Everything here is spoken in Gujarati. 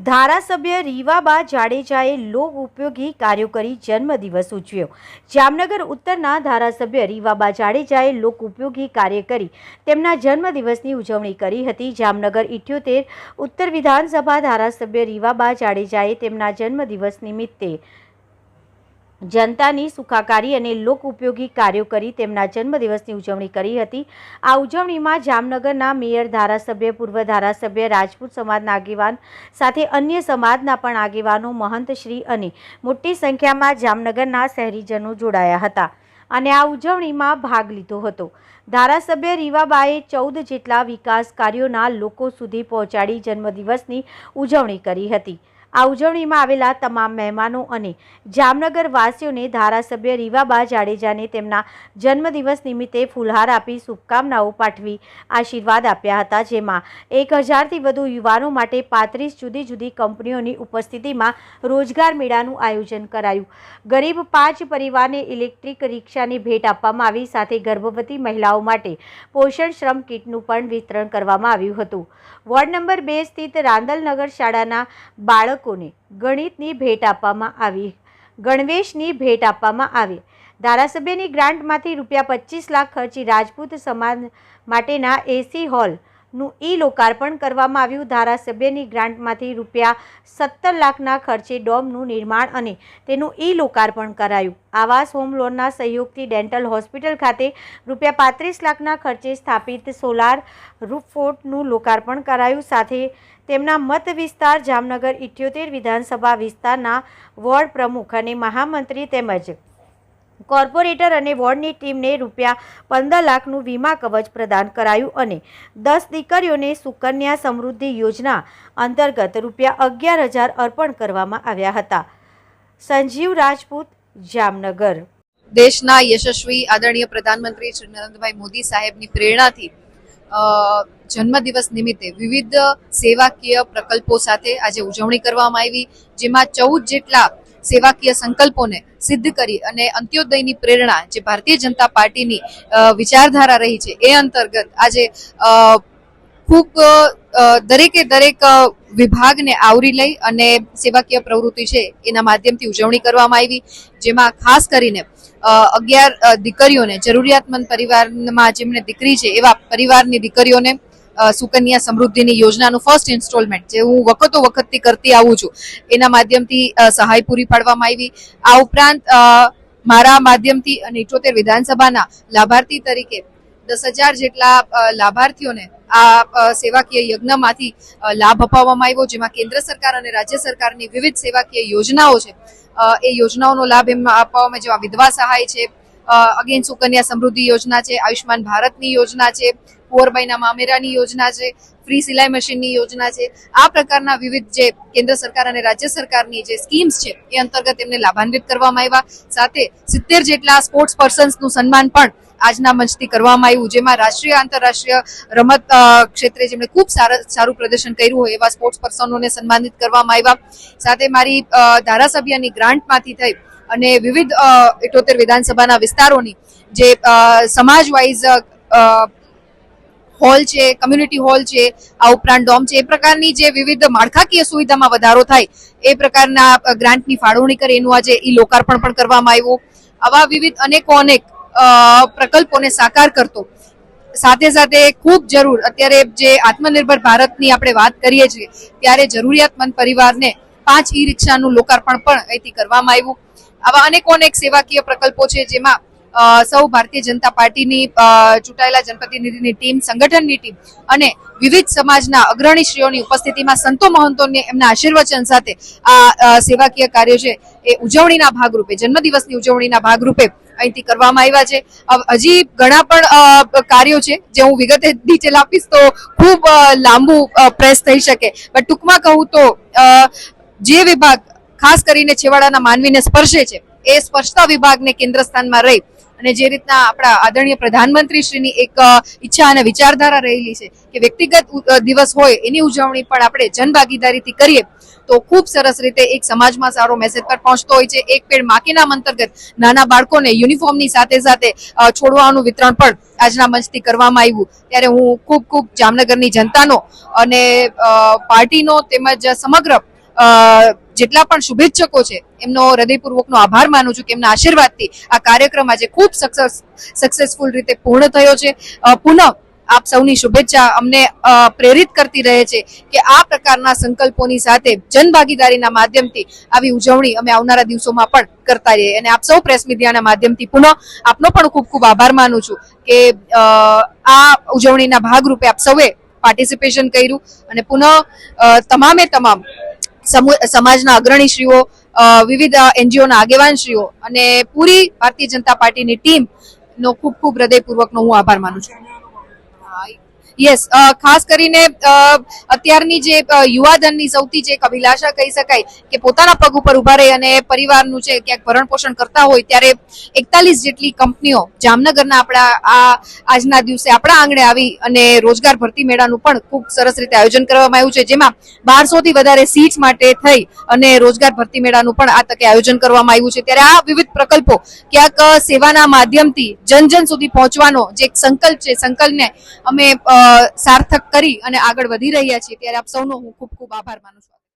ધારાસભ્ય રીવાબા જાડેજાએ લોક ઉપયોગી કાર્યો કરી જન્મદિવસ ઉજવ્યો। જામનગર ઉત્તરના ધારાસભ્ય રીવાબા જાડેજાએ લોક ઉપયોગી કાર્ય કરી તેમના જન્મદિવસની ઉજવણી કરી હતી। જામનગર 78 ઉત્તર વિધાનસભા ધારાસભ્ય રીવાબા જાડેજાએ તેમના જન્મદિવસ નિમિત્તે जनतानी सुखाकारी અને લોક ઉપયોગી કાર્યો કરી તેમના જન્મદિવસની ઉજવણી કરી હતી। આ ઉજવણીમાં જામનગરના મેયર, ધારાસભ્ય, પૂર્વ ધારાસભ્ય, રાજપૂત સમાજના આગેવાન સાથે અન્ય સમાજના પણ આગેવાનો, મહંતશ્રી અને મોટી સંખ્યામાં જામનગરના શહેરીજનો જોડાયા હતા અને આ ઉજવણીમાં ભાગ લીધો હતો। ધારાસભ્ય રીવાબાએ 14 જેટલા વિકાસ કાર્યોના લોકો સુધી પહોંચાડી જન્મદિવસની ઉજવણી કરી હતી। આ ઉજવણીમાં આવેલા તમામ મહેમાનો અને જામનગર વાસીઓને ધારાસભ્ય રીવાબા જાડેજાને તેમના જન્મદિવસ નિમિત્તે ફૂલહાર આપી શુભકામનાઓ પાઠવી આશીર્વાદ આપ્યા હતા। જેમાં 1000થી વધુ યુવાનો માટે 35 જુદી જુદી કંપનીઓની ઉપસ્થિતિમાં રોજગાર મેળાનું આયોજન કરાયું। ગરીબ 5 પરિવારને ઇલેક્ટ્રિક રિક્ષાની ભેટ આપવામાં આવી। સાથે ગર્ભવતી મહિલાઓ માટે પોષણ શ્રમ કીટનું પણ વિતરણ કરવામાં આવ્યું હતું। વોર્ડ નંબર 2 સ્થિત રાંદલનગર શાળાના બાળકોને ગણિતની ભેટ આપવામાં આવી, ગણવેશની ભેટ આપવામાં આવી। ધારાસભ્યની ગ્રાન્ટમાંથી ₹25 લાખ ખર્ચી રાજપૂત સમાજ માટેના એસી હોલનું લોકાર્પણ કરવામાં આવ્યું। ધારાસભ્યની ગ્રાન્ટમાંથી ₹17 લાખના ખર્ચે ડોમનું નિર્માણ અને તેનું લોકાર્પણ કરાયું। આવાસ હોમ લોનના સહયોગથી ડેન્ટલ હોસ્પિટલ ખાતે ₹35 લાખના ખર્ચે સ્થાપિત સોલાર રૂફટોપનું લોકાર્પણ કરાયું। સાથે તેમના મત વિસ્તાર જામનગર 78 વિધાનસભા વિસ્તારના વોર્ડ પ્રમુખ અને મહામંત્રી તેમજ કોર્પોરેટર અને વોર્ડની ટીમને ₹15 લાખનું વીમા કવચ પ્રદાન કરાયું અને 10 દીકરીઓને સુકન્યા સમૃદ્ધિ યોજના અંતર્ગત ₹11,000 અર્પણ કરવામાં આવ્યા હતા। સંજીવ રાજપૂત, જામનગર। દેશના યશસ્વી આદરણીય પ્રધાનમંત્રી શ્રી નરેન્દ્રભાઈ મોદી સાહેબની પ્રેરણાથી જન્મદિવસ નિમિત્તે વિવિધ સેવાકીય પ્રકલ્પો સાથે આજે ઉજવણી કરવામાં આવી, જેમાં 14 જેટલા સેવાકીય સંકલ્પોને સિદ્ધ કરી અને અંત્યોદયની પ્રેરણા જે ભારતીય જનતા પાર્ટીની વિચારધારા રહી છે એ અંતર્ગત આજે ખૂબ દરેક વિભાગને આવરી લઈ અને સેવાકીય પ્રવૃત્તિ છે એના માધ્યમથી ઉજવણી કરવામાં આવી, જેમાં ખાસ કરીને 11 દીકરીઓને, જરૂરિયાતમંદ પરિવારમાં જેમને દીકરી છે એવા પરિવારની દીકરીઓને સુકન્યા સમૃદ્ધિની યોજનાનું ફર્સ્ટ ઇન્સ્ટોલમેન્ટ જે હું વખતથી કરતી આવું છું એના માધ્યમથી સહાય પૂરી પાડવામાં આવી। આ ઉપરાંત મારા માધ્યમથી અને 78 વિધાનસભાના લાભાર્થી તરીકે 10,000 જેટલા લાભાર્થીઓને આ સેવાકીય યજ્ઞમાંથી લાભ અપાવવામાં આવ્યો, જેમાં કેન્દ્ર સરકાર અને રાજ્ય સરકારની વિવિધ સેવાકીય યોજનાઓ છે એ યોજનાઓનો લાભ એમાં આપવામાં, જેમાં વિધવા સહાય છે, અગેન સુકન્યા સમૃદ્ધિ યોજના છે, આયુષ્માન ભારતની યોજના છે, કુંવરબાઈના મામેરાની યોજના છે, ફ્રી સિલાઈ મશીનની યોજના છે। આ પ્રકારના વિવિધ જે કેન્દ્ર સરકાર અને રાજ્ય સરકારની જે સ્કીમ્સ છે એ અંતર્ગત એમને લાભાન્વિત કરવામાં આવ્યા। સાથે 70 જેટલા સ્પોર્ટ્સ પર્સન્સનું સન્માન પણ આજના મંચથી કરવામાં આવ્યું, જેમાં રાષ્ટ્રીય આંતરરાષ્ટ્રીય રમત ક્ષેત્રે જેમણે ખૂબ સારું પ્રદર્શન કર્યું હોય એવા સ્પોર્ટ્સ પર્સનોને સન્માનિત કરવામાં આવ્યા। સાથે મારી ધારાસભ્યની ગ્રાન્ટમાંથી થઈ અને વિવિધ 78 વિધાનસભાના વિસ્તારોની જે સમાજ વાઇઝ હોલ છે, કમ્યુનિટી હોલ છે, આ ઉપરાંત ડોમ છે, એ પ્રકારની જે વિવિધ માળખાકીય સુવિધામાં વધારો થાય એ પ્રકારના ગ્રાન્ટની ફાળવણી કરી એનું આજે લોકાર્પણ પણ કરવામાં આવ્યું। આવા વિવિધ અનેક પ્રકલ્પોને સાકાર કરતો સાથે સાથે ખૂબ જરૂર અત્યારે જે આત્મનિર્ભર ભારતની આપણે વાત કરીએ છીએ ત્યારે જરૂરિયાતમંદ પરિવારને 5 ઈ-રિક્ષાનું લોકાર્પણ પણ અહીંથી કરવામાં આવ્યું। આવા અનેક સેવાકીય પ્રકલ્પો છે, જેમાં સૌ ભારતીય જનતા પાર્ટીની ચૂંટાયેલા જનપ્રતિનિધિની ટીમ, સંગઠનની ટીમ અને વિવિધ સમાજના અગ્રણીશ્રીઓની ઉપસ્થિતિમાં સંતો મહંતોને એમના આશીર્વચન સાથે આ સેવાકીય કાર્યો છે એ ઉજવણીના ભાગરૂપે, જન્મદિવસની ઉજવણીના ભાગરૂપે અહીંથી કરવામાં આવ્યા છે। હજી ઘણા પણ કાર્યો છે જે હું વિગતે ડિટેલ આપીશ તો ખૂબ લાંબુ પ્રેસ થઈ શકે, પણ ટૂંકમાં કહું તો જે વિભાગ ખાસ કરીને છેવાડાના માનવીને સ્પર્શે છે એ સ્પર્શતા વિભાગને કેન્દ્ર સ્થાનમાં રહી અને જે રીતના આપણા આદરણીય પ્રધાનમંત્રી શ્રીની એક ઈચ્છા અને વિચારધારા રહેલી છે કે વ્યક્તિગત દિવસ હોય એની ઉજવણી પણ આપણે જનભાગીદારીથી કરીએ તો ખૂબ સરસ રીતે એક સમાજમાં સારો મેસેજ પર પહોંચતો હોય છે। એક પેડ માં કે નામ અંતર્ગત નાના બાળકોને યુનિફોર્મની સાથે છોડવાનું વિતરણ પણ આજના મંચથી કરવામાં આવ્યું, ત્યારે હું ખૂબ જામનગરની જનતાનો અને પાર્ટીનો તેમજ સમગ્ર જેટલા પણ શુભેચ્છકો છે એમનો હૃદયપૂર્વકનો આભાર માનું છું કે એમના આશીર્વાદથી આ કાર્યક્રમ આજે ખૂબ સક્સેસફુલ રીતે પૂર્ણ થયો છે. પુનઃ આપ સૌની શુભેચ્છા અમને પ્રેરિત કરતી રહે છે કે આ પ્રકારના સંકલ્પોની સાથે જનભાગીદારીના માધ્યમથી આવી ઉજવણી અમે આવનારા દિવસોમાં પણ કરતા રહીએ. અને આપ સૌ પ્રેસ મીડિયાના માધ્યમથી પુનઃ આપનો પણ ખૂબ ખૂબ આભાર માનું છું કે આ ઉજવણીના ભાગરૂપે આપ સૌએ પાર્ટિસિપેશન કર્યું અને પુનઃ તમામે તમામ સમાજના અગ્રણીશ્રીઓ, વિવિધ એનજીઓના આગેવાનશ્રીઓ અને પૂરી ભારતીય જનતા પાર્ટીની ટીમ નો ખૂબ ખૂબ હૃદયપૂર્વકનો હું આભાર માનું છું. યસ, ખાસ કરીને અત્યારની જે યુવાધનની સૌથી જે એક અભિલાષા કહી શકાય કે પોતાના પગ ઉપર ઉભા રહી અને પરિવારનું છે ક્યાંક ભરણ પોષણ કરતા હોય, ત્યારે 41 જેટલી કંપનીઓ જામનગરના આપણા આજના દિવસે આપણા આંગણે આવી અને રોજગાર ભરતી મેળાનું પણ ખૂબ સરસ રીતે આયોજન કરવામાં આવ્યું છે, જેમાં 1200 થી વધારે સીટ્સ માટે થઈ અને રોજગાર ભરતી મેળાનું પણ આ તકે આયોજન કરવામાં આવ્યું છે. ત્યારે આ વિવિધ પ્રકલ્પો ક્યાંક સેવાના માધ્યમથી જન જન સુધી પહોંચવાનો જે એક સંકલ્પ છે, સંકલ્પને અમે સાર્થક કરી અને આગળ વધી રહ્યા છીએ. ત્યારે આપ સૌનો હું ખૂબ ખૂબ આભાર માનું છું.